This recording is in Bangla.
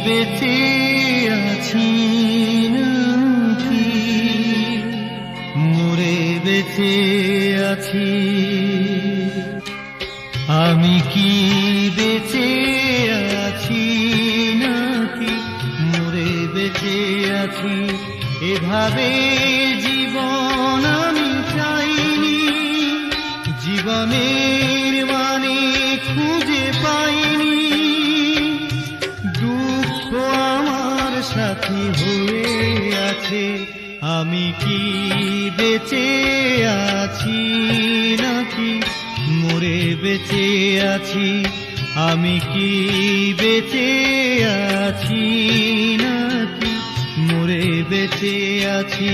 বেঁচে আছি নাকি মরে বেঁচে আছি? আমি কি বেঁচে আছি নাকি মরে বেঁচে আছি? এভাবে জীবন আমি চাইনি, জীবনের মানে খুঁজে পাইনি। দুঃখ আমার সাথী হয়ে আছে, আমি কি বেঁচে আছি নাকি মরে বেঁচে আছি? আমি কি বেঁচে আছি নাকি মরে বেঁচে আছি?